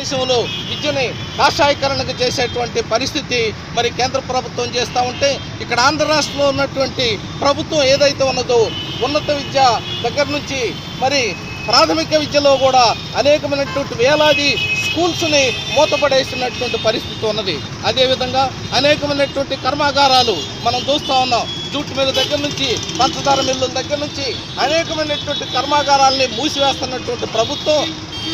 దేశంలో విద్యని కాషాయకరణకు చేసేటువంటి పరిస్థితి మరి కేంద్ర ప్రభుత్వం చేస్తూ ఉంటే, ఇక్కడ ఆంధ్ర రాష్ట్రంలో ఉన్నటువంటి ప్రభుత్వం ఏదైతే ఉన్నదో ఉన్నత విద్య దగ్గర నుంచి మరి ప్రాథమిక విద్యలో కూడా అనేకమైనటువంటి వేలాది స్కూల్స్ని మూతపడేసినటువంటి పరిస్థితి ఉన్నది. అదేవిధంగా అనేకమైనటువంటి కర్మాగారాలు మనం చూస్తూ ఉన్నాం. జూట్ మిల్లు దగ్గర నుంచి, పంచదార మిల్లుల దగ్గర నుంచి అనేకమైనటువంటి కర్మాగారాలని మూసివేస్తున్నటువంటి ప్రభుత్వం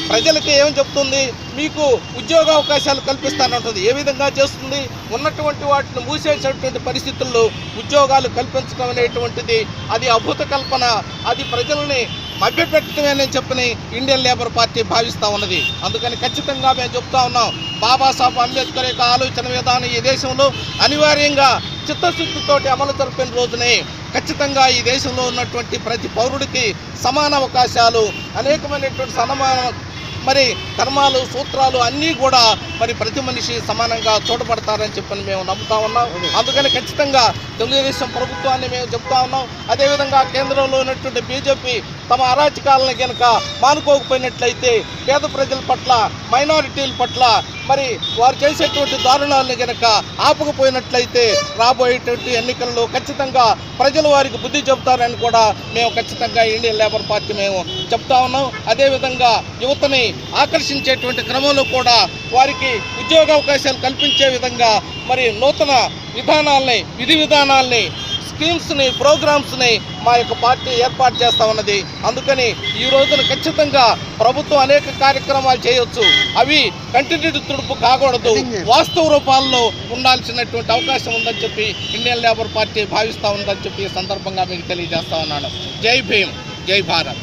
ప్రజలకి ఏం చెప్తుంది? మీకు ఉద్యోగ అవకాశాలు కల్పిస్తానంటుంది. ఏ విధంగా చేస్తుంది? ఉన్నటువంటి వాటిని మూసేసేటువంటి పరిస్థితుల్లో ఉద్యోగాలు కల్పించడం అనేటువంటిది అది అద్భుత కల్పన. అది ప్రజల్ని మభ్యపెట్టడమేనని చెప్పని ఇండియన్ లేబర్ పార్టీ భావిస్తూ ఉన్నది. అందుకని ఖచ్చితంగా మేము చెప్తా ఉన్నాం, బాబాసాహెబ్ అంబేద్కర్ యొక్క ఆలోచన విధానం ఈ దేశంలో అనివార్యంగా చిత్తశుద్ధితోటి అమలు జరిపిన రోజునే ఖచ్చితంగా ఈ దేశంలో ఉన్నటువంటి ప్రతి పౌరుడికి సమాన అవకాశాలు, అనేకమైనటువంటి మరి ధర్మాలు, సూత్రాలు అన్నీ కూడా మరి ప్రతి మనిషి సమానంగా చూడబడతారని చెప్పని మేము నమ్ముతా ఉన్నాం. అందుకని ఖచ్చితంగా తెలుగుదేశం ప్రభుత్వాన్ని మేము చెప్తా ఉన్నాం. అదేవిధంగా కేంద్రంలో ఉన్నటువంటి బీజేపీ తమ అరాచకాలను కనుక మానుకోకపోయినట్లయితే, పేద ప్రజల పట్ల, మైనారిటీల పట్ల మరి వారు చేసేటువంటి దారుణాలను కనుక ఆపకపోయినట్లయితే రాబోయేటువంటి ఎన్నికల్లో ఖచ్చితంగా ప్రజలు వారికి బుద్ధి చెబుతారని కూడా మేము ఖచ్చితంగా ఇండియన్ లేబర్ పార్టీ మేము చెప్తా ఉన్నాం. అదేవిధంగా యువతని ఆకర్షించేటువంటి క్రమంలో కూడా వారికి ఉద్యోగ అవకాశాలు కల్పించే విధంగా మరి నూతన విధానాలని, విధి విధానాలని, స్కీమ్స్ని, ప్రోగ్రామ్స్ని మా యొక్క పార్టీ ఏర్పాటు చేస్తూ ఉన్నది. అందుకని ఈ రోజున ఖచ్చితంగా ప్రభుత్వం అనేక కార్యక్రమాలు చేయొచ్చు, అవి కంటిన్యూటీ తుడుపు కాకూడదు, వాస్తవ రూపాల్లో ఉండాల్సినటువంటి అవకాశం ఉందని చెప్పి ఇండియన్ లేబర్ పార్టీ భావిస్తూ ఉందని చెప్పి ఈ సందర్భంగా మీకు తెలియజేస్తా ఉన్నాను. జై భీమ్, జై భారత్.